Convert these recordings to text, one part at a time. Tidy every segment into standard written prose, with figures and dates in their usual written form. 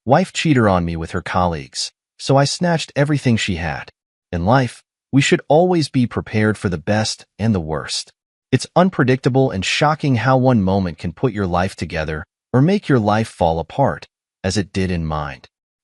Wife cheated on me with her colleagues, so I snatched everything she had. In life, we should always be prepared for the best and the worst. It's unpredictable and shocking how one moment can put your life together or make your life fall apart, as it did in mine.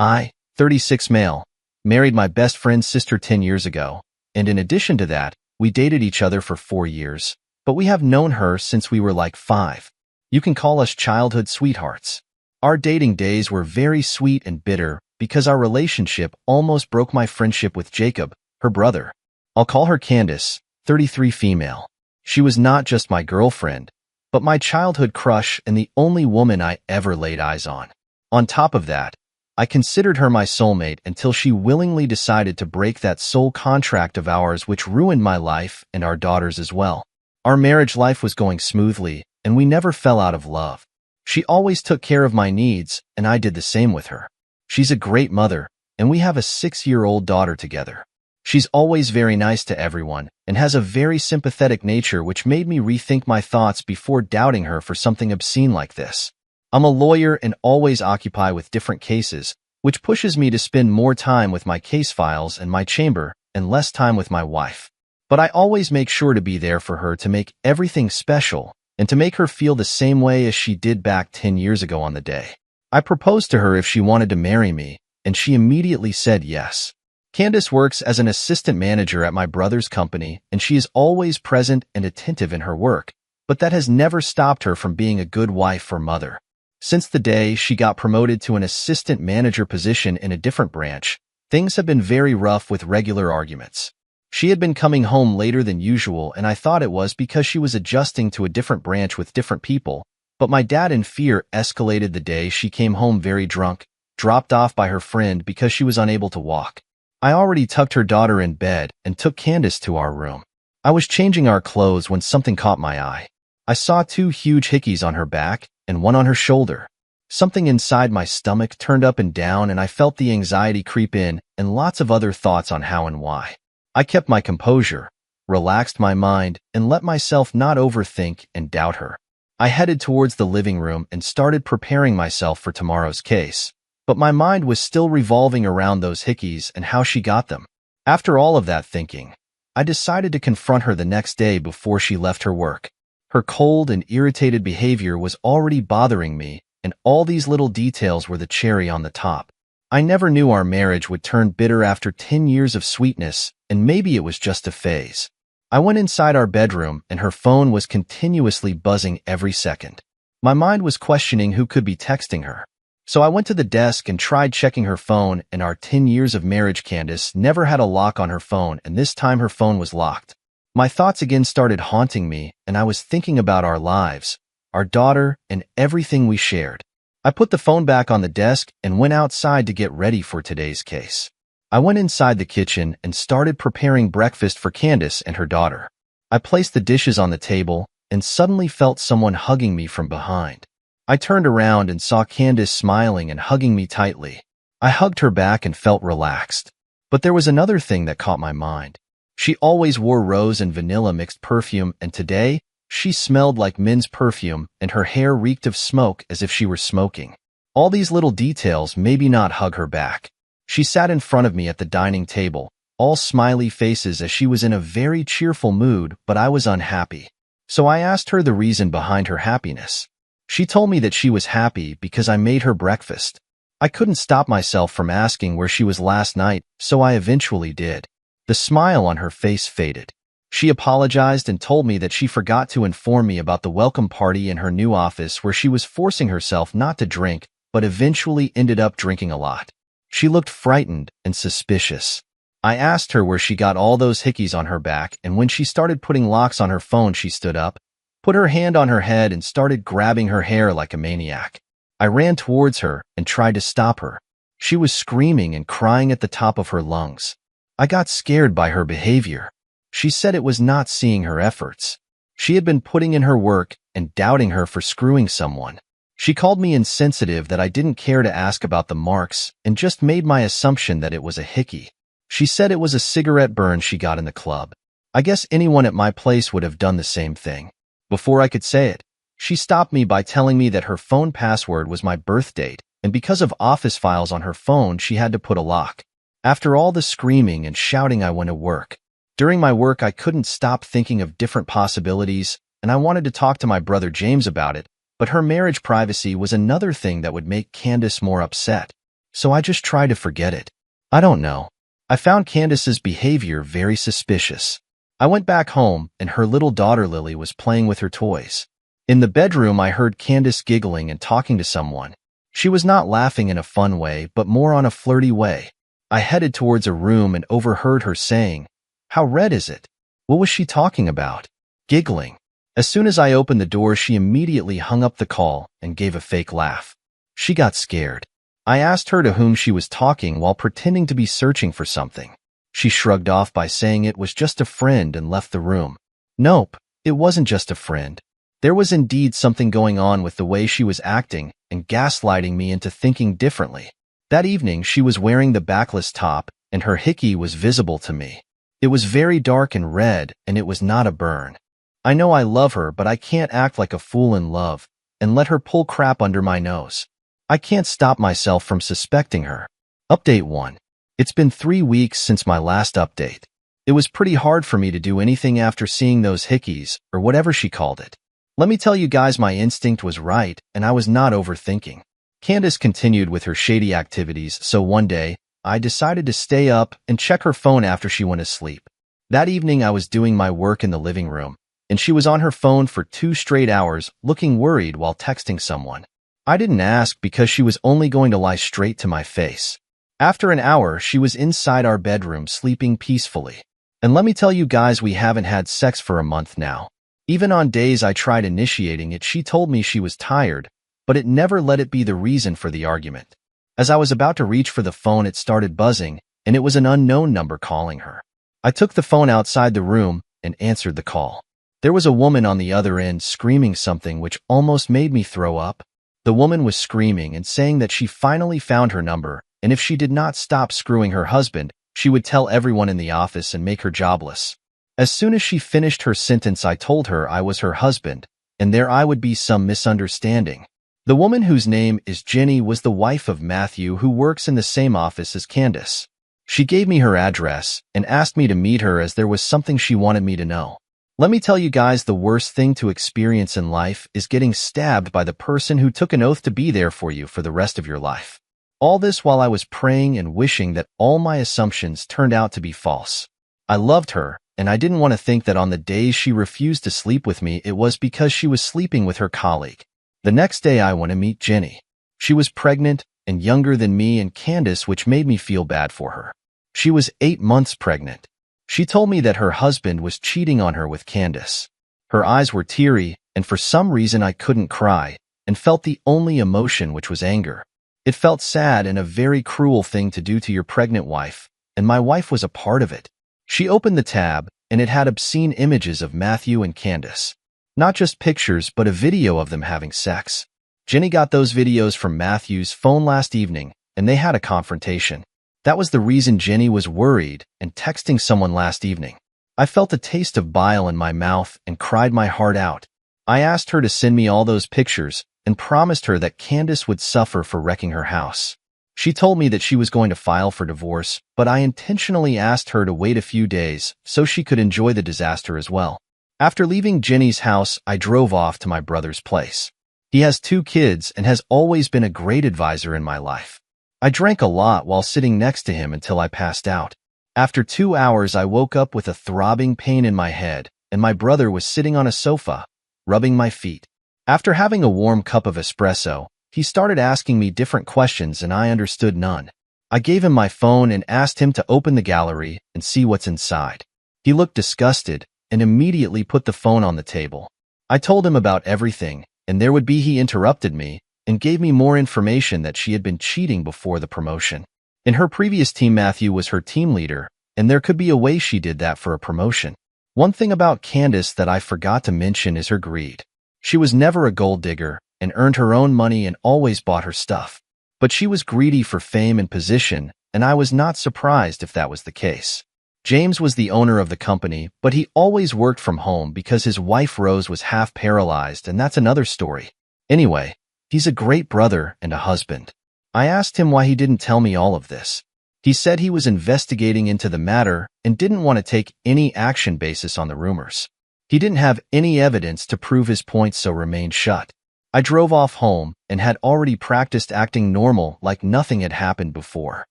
I, 36 male, married my best friend's sister 10 years ago, and in addition to that, we dated each other for 4 years, but we have known her since we were like 5. You can call us childhood sweethearts. Our dating days were very sweet and bitter because our relationship almost broke my friendship with Jacob, her brother. I'll call her Candace, 33 female. She was not just my girlfriend, but my childhood crush and the only woman I ever laid eyes on. On top of that, I considered her my soulmate until she willingly decided to break that soul contract of ours, which ruined my life and our daughters as well. Our marriage life was going smoothly, and we never fell out of love. She always took care of my needs, and I did the same with her. She's a great mother, and we have a 6-year-old daughter together. She's always very nice to everyone and has a very sympathetic nature, which made me rethink my thoughts before doubting her for something obscene like this. I'm a lawyer and always occupy with different cases, which pushes me to spend more time with my case files and my chamber and less time with my wife. But I always make sure to be there for her to make everything special and to make her feel the same way as she did back 10 years ago on the day. I proposed to her if she wanted to marry me, and she immediately said yes. Candace works as an assistant manager at my brother's company, and she is always present and attentive in her work, but that has never stopped her from being a good wife or mother. Since the day she got promoted to an assistant manager position in a different branch, things have been very rough with regular arguments. She had been coming home later than usual, and I thought it was because she was adjusting to a different branch with different people, but my dad in fear escalated the day she came home very drunk, dropped off by her friend because she was unable to walk. I already tucked her daughter in bed and took Candace to our room. I was changing our clothes when something caught my eye. I saw 2 huge hickeys on her back and one on her shoulder. Something inside my stomach turned up and down, and I felt the anxiety creep in and lots of other thoughts on how and why. I kept my composure, relaxed my mind, and let myself not overthink and doubt her. I headed towards the living room and started preparing myself for tomorrow's case, but my mind was still revolving around those hickeys and how she got them. After all of that thinking, I decided to confront her the next day before she left her work. Her cold and irritated behavior was already bothering me, and all these little details were the cherry on the top. I never knew our marriage would turn bitter after 10 years of sweetness, and maybe it was just a phase. I went inside our bedroom, and her phone was continuously buzzing every second. My mind was questioning who could be texting her. So I went to the desk and tried checking her phone, and our 10 years of marriage, Candace never had a lock on her phone, and this time her phone was locked. My thoughts again started haunting me, and I was thinking about our lives, our daughter, and everything we shared. I put the phone back on the desk and went outside to get ready for today's case. I went inside the kitchen and started preparing breakfast for Candace and her daughter. I placed the dishes on the table and suddenly felt someone hugging me from behind. I turned around and saw Candace smiling and hugging me tightly. I hugged her back and felt relaxed. But there was another thing that caught my mind. She always wore rose and vanilla mixed perfume, and today, she smelled like men's perfume, and her hair reeked of smoke as if she were smoking. All these little details made me not hug her back. She sat in front of me at the dining table, all smiley faces as she was in a very cheerful mood, but I was unhappy. So I asked her the reason behind her happiness. She told me that she was happy because I made her breakfast. I couldn't stop myself from asking where she was last night, so I eventually did. The smile on her face faded. She apologized and told me that she forgot to inform me about the welcome party in her new office where she was forcing herself not to drink, but eventually ended up drinking a lot. She looked frightened and suspicious. I asked her where she got all those hickeys on her back, and when she started putting locks on her phone, she stood up, put her hand on her head, and started grabbing her hair like a maniac. I ran towards her and tried to stop her. She was screaming and crying at the top of her lungs. I got scared by her behavior. She said it was not seeing her efforts. She had been putting in her work and doubting her for screwing someone. She called me insensitive that I didn't care to ask about the marks and just made my assumption that it was a hickey. She said it was a cigarette burn she got in the club. I guess anyone at my place would have done the same thing. Before I could say it, she stopped me by telling me that her phone password was my birth date and because of office files on her phone, she had to put a lock. After all the screaming and shouting, I went to work. During my work, I couldn't stop thinking of different possibilities, and I wanted to talk to my brother James about it, but her marriage privacy was another thing that would make Candace more upset. So I just tried to forget it. I don't know. I found Candace's behavior very suspicious. I went back home, and her little daughter Lily was playing with her toys. In the bedroom, I heard Candace giggling and talking to someone. She was not laughing in a fun way, but more on a flirty way. I headed towards a room and overheard her saying, "How red is it?" What was she talking about? Giggling. As soon as I opened the door, she immediately hung up the call and gave a fake laugh. She got scared. I asked her to whom she was talking while pretending to be searching for something. She shrugged off by saying it was just a friend and left the room. Nope, it wasn't just a friend. There was indeed something going on with the way she was acting and gaslighting me into thinking differently. That evening, she was wearing the backless top, and her hickey was visible to me. It was very dark and red, and it was not a burn. I know I love her, but I can't act like a fool in love and let her pull crap under my nose. I can't stop myself from suspecting her. Update 1. It's been 3 weeks since my last update. It was pretty hard for me to do anything after seeing those hickeys, or whatever she called it. Let me tell you guys, my instinct was right, and I was not overthinking. Candace continued with her shady activities, so one day, I decided to stay up and check her phone after she went to sleep. That evening, I was doing my work in the living room, and she was on her phone for 2 straight hours, looking worried while texting someone. I didn't ask because she was only going to lie straight to my face. After an hour, she was inside our bedroom sleeping peacefully. And let me tell you guys, we haven't had sex for a month now. Even on days I tried initiating it, she told me she was tired, but it never let it be the reason for the argument. As I was about to reach for the phone, it started buzzing, and it was an unknown number calling her. I took the phone outside the room and answered the call. There was a woman on the other end screaming something which almost made me throw up. The woman was screaming and saying that she finally found her number, and if she did not stop screwing her husband, she would tell everyone in the office and make her jobless. As soon as she finished her sentence, I told her I was her husband, and there I would be some misunderstanding. The woman, whose name is Jenny, was the wife of Matthew, who works in the same office as Candace. She gave me her address and asked me to meet her as there was something she wanted me to know. Let me tell you guys, the worst thing to experience in life is getting stabbed by the person who took an oath to be there for you for the rest of your life. All this while I was praying and wishing that all my assumptions turned out to be false. I loved her, and I didn't want to think that on the days she refused to sleep with me, it was because she was sleeping with her colleague. The next day, I went to meet Jenny. She was pregnant and younger than me and Candace, which made me feel bad for her. She was 8 months pregnant. She told me that her husband was cheating on her with Candace. Her eyes were teary, and for some reason I couldn't cry, and felt the only emotion, which was anger. It felt sad and a very cruel thing to do to your pregnant wife, and my wife was a part of it. She opened the tab, and it had obscene images of Matthew and Candace. Not just pictures, but a video of them having sex. Jenny got those videos from Matthew's phone last evening, and they had a confrontation. That was the reason Jenny was worried and texting someone last evening. I felt a taste of bile in my mouth and cried my heart out. I asked her to send me all those pictures and promised her that Candace would suffer for wrecking her house. She told me that she was going to file for divorce, but I intentionally asked her to wait a few days so she could enjoy the disaster as well. After leaving Jenny's house, I drove off to my brother's place. He has 2 kids and has always been a great advisor in my life. I drank a lot while sitting next to him until I passed out. After 2 hours, I woke up with a throbbing pain in my head, and my brother was sitting on a sofa, rubbing my feet. After having a warm cup of espresso, he started asking me different questions and I understood none. I gave him my phone and asked him to open the gallery and see what's inside. He looked disgusted and immediately put the phone on the table. I told him about everything, and he interrupted me and gave me more information that she had been cheating before the promotion. In her previous team, Matthew was her team leader, and there could be a way she did that for a promotion. One thing about Candace that I forgot to mention is her greed. She was never a gold digger and earned her own money and always bought her stuff. But she was greedy for fame and position, and I was not surprised if that was the case. James was the owner of the company, but he always worked from home because his wife Rose was half paralyzed, and that's another story. Anyway, he's a great brother and a husband. I asked him why he didn't tell me all of this. He said he was investigating into the matter and didn't want to take any action basis on the rumors. He didn't have any evidence to prove his point, so remained shut. I drove off home and had already practiced acting normal like nothing had happened before.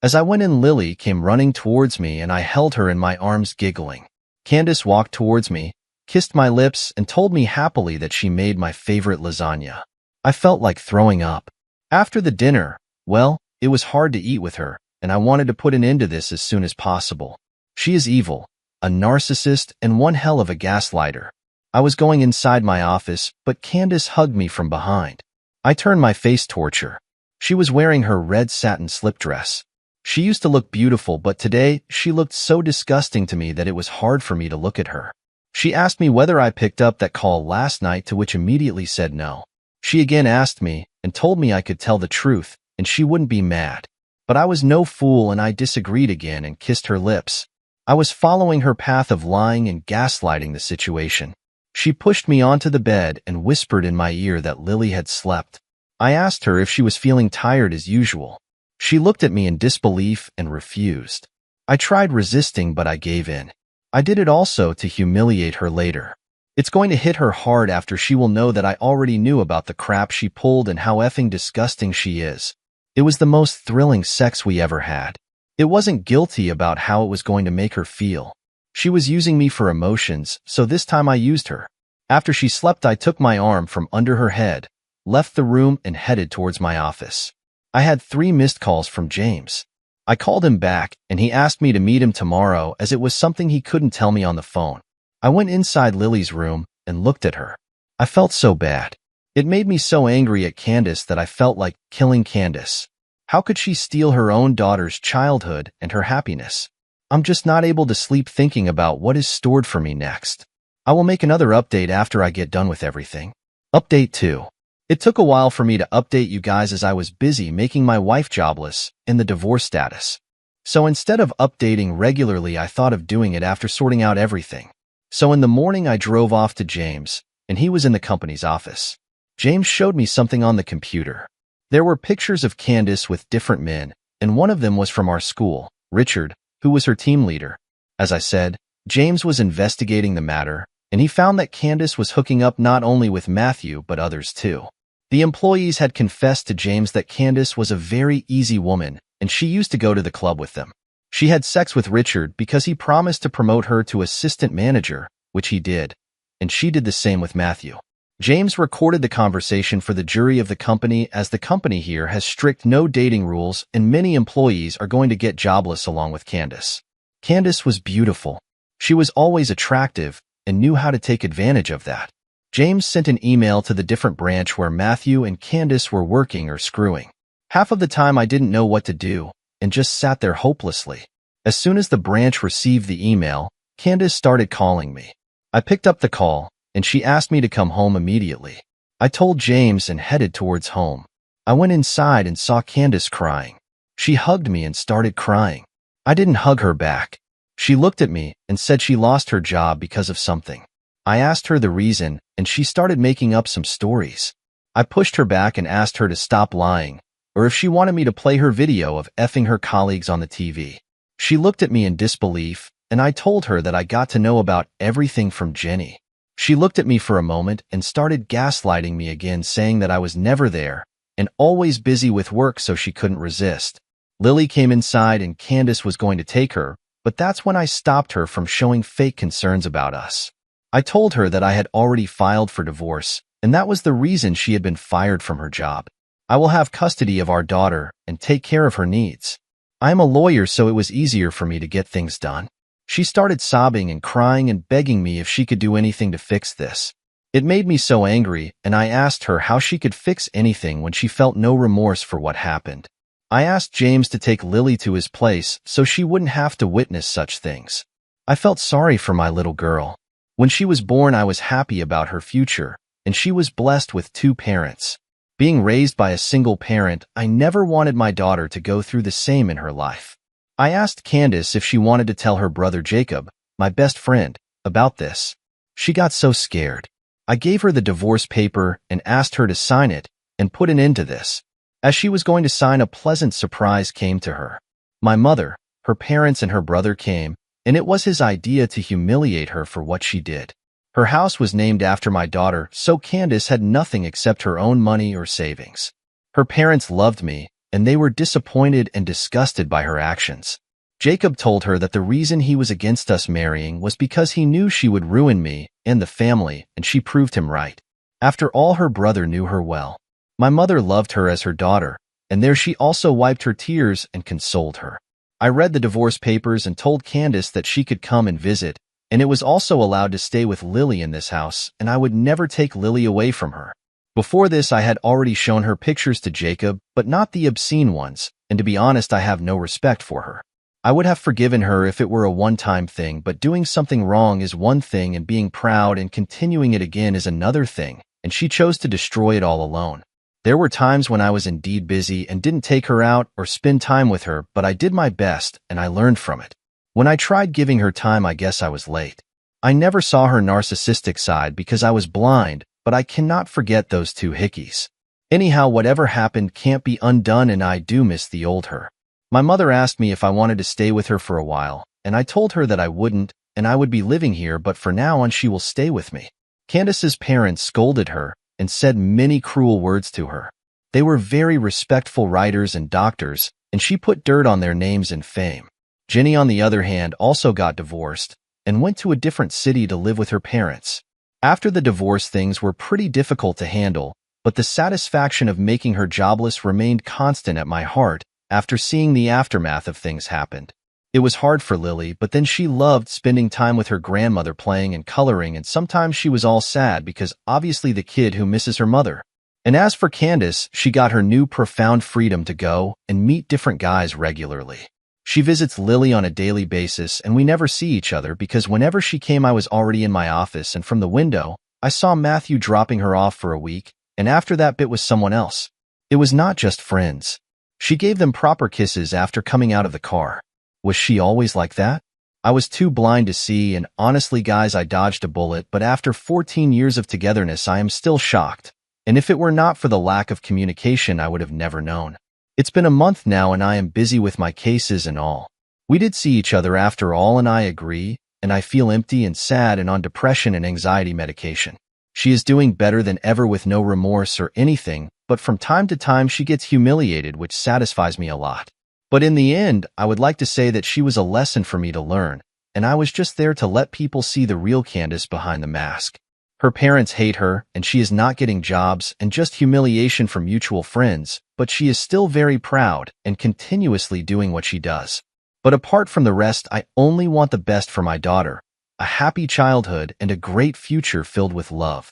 As I went in, Lily came running towards me and I held her in my arms giggling. Candace walked towards me, kissed my lips, and told me happily that she made my favorite lasagna. I felt like throwing up. After the dinner, well, it was hard to eat with her, and I wanted to put an end to this as soon as possible. She is evil, a narcissist, and one hell of a gaslighter. I was going inside my office, but Candace hugged me from behind. I turned my face towards her. She was wearing her red satin slip dress. She used to look beautiful, but today she looked so disgusting to me that it was hard for me to look at her. She asked me whether I picked up that call last night, to which immediately said no. She again asked me and told me I could tell the truth and she wouldn't be mad. But I was no fool and I disagreed again and kissed her lips. I was following her path of lying and gaslighting the situation. She pushed me onto the bed and whispered in my ear that Lily had slept. I asked her if she was feeling tired as usual. She looked at me in disbelief and refused. I tried resisting, but I gave in. I did it also to humiliate her later. It's going to hit her hard after she will know that I already knew about the crap she pulled and how effing disgusting she is. It was the most thrilling sex we ever had. It wasn't guilty about how it was going to make her feel. She was using me for emotions, so this time I used her. After she slept, I took my arm from under her head, left the room, and headed towards my office. I had 3 missed calls from James. I called him back, and he asked me to meet him tomorrow as it was something he couldn't tell me on the phone. I went inside Lily's room and looked at her. I felt so bad. It made me so angry at Candace that I felt like killing Candace. How could she steal her own daughter's childhood and her happiness? I'm just not able to sleep thinking about what is stored for me next. I will make another update after I get done with everything. Update 2. It took a while for me to update you guys as I was busy making my wife jobless and the divorce status. So instead of updating regularly, I thought of doing it after sorting out everything. So in the morning I drove off to James, and he was in the company's office. James showed me something on the computer. There were pictures of Candace with different men, and one of them was from our school, Richard, who was her team leader. As I said, James was investigating the matter, and he found that Candace was hooking up not only with Matthew but others too. The employees had confessed to James that Candace was a very easy woman, and she used to go to the club with them. She had sex with Richard because he promised to promote her to assistant manager, which he did, and she did the same with Matthew. James recorded the conversation for the jury of the company, as the company here has strict no dating rules and many employees are going to get jobless along with Candace. Candace was beautiful. She was always attractive and knew how to take advantage of that. James sent an email to the different branch where Matthew and Candace were working or screwing. Half of the time I didn't know what to do and just sat there hopelessly. As soon as the branch received the email, Candace started calling me. I picked up the call, and she asked me to come home immediately. I told James and headed towards home. I went inside and saw Candace crying. She hugged me and started crying. I didn't hug her back. She looked at me and said she lost her job because of something. I asked her the reason, and she started making up some stories. I pushed her back and asked her to stop lying, or if she wanted me to play her video of effing her colleagues on the TV. She looked at me in disbelief, and I told her that I got to know about everything from Jenny. She looked at me for a moment and started gaslighting me again, saying that I was never there and always busy with work, so she couldn't resist. Lily came inside and Candace was going to take her, but that's when I stopped her from showing fake concerns about us. I told her that I had already filed for divorce, and that was the reason she had been fired from her job. I will have custody of our daughter and take care of her needs. I am a lawyer, so it was easier for me to get things done. She started sobbing and crying and begging me if she could do anything to fix this. It made me so angry, and I asked her how she could fix anything when she felt no remorse for what happened. I asked James to take Lily to his place so she wouldn't have to witness such things. I felt sorry for my little girl. When she was born, I was happy about her future, and she was blessed with 2 parents. Being raised by a single parent, I never wanted my daughter to go through the same in her life. I asked Candace if she wanted to tell her brother Jacob, my best friend, about this. She got so scared. I gave her the divorce paper and asked her to sign it and put an end to this. As she was going to sign, a pleasant surprise came to her. My mother, her parents, and her brother came, and it was his idea to humiliate her for what she did. Her house was named after my daughter, so Candace had nothing except her own money or savings. Her parents loved me, and they were disappointed and disgusted by her actions. Jacob told her that the reason he was against us marrying was because he knew she would ruin me and the family, and she proved him right. After all, her brother knew her well. My mother loved her as her daughter, and there she also wiped her tears and consoled her. I read the divorce papers and told Candace that she could come and visit, and it was also allowed to stay with Lily in this house, and I would never take Lily away from her. Before this, I had already shown her pictures to Jacob, but not the obscene ones, and to be honest, I have no respect for her. I would have forgiven her if it were a one-time thing, but doing something wrong is one thing and being proud and continuing it again is another thing, and she chose to destroy it all alone. There were times when I was indeed busy and didn't take her out or spend time with her, but I did my best and I learned from it. When I tried giving her time, I guess I was late. I never saw her narcissistic side because I was blind, but I cannot forget those two hickeys. Anyhow, whatever happened can't be undone, and I do miss the old her. My mother asked me if I wanted to stay with her for a while, and I told her that I wouldn't, and I would be living here, but for now on she will stay with me. Candace's parents scolded her and said many cruel words to her. They were very respectful writers and doctors, and she put dirt on their names and fame. Jenny, on the other hand, also got divorced and went to a different city to live with her parents. After the divorce, things were pretty difficult to handle, but the satisfaction of making her jobless remained constant at my heart after seeing the aftermath of things happened. It was hard for Lily, but then she loved spending time with her grandmother playing and coloring, and sometimes she was all sad because obviously the kid who misses her mother. And as for Candace, she got her new profound freedom to go and meet different guys regularly. She visits Lily on a daily basis, and we never see each other because whenever she came I was already in my office, and from the window, I saw Matthew dropping her off for a week, and after that bit was someone else. It was not just friends. She gave them proper kisses after coming out of the car. Was she always like that? I was too blind to see, and honestly guys, I dodged a bullet, but after 14 years of togetherness I am still shocked. And if it were not for the lack of communication, I would have never known. It's been a month now and I am busy with my cases and all. We did see each other after all, and I agree, and I feel empty and sad and on depression and anxiety medication. She is doing better than ever with no remorse or anything, but from time to time she gets humiliated, which satisfies me a lot. But in the end, I would like to say that she was a lesson for me to learn, and I was just there to let people see the real Candace behind the mask. Her parents hate her, and she is not getting jobs and just humiliation from mutual friends, but she is still very proud and continuously doing what she does. But apart from the rest, I only want the best for my daughter, a happy childhood and a great future filled with love.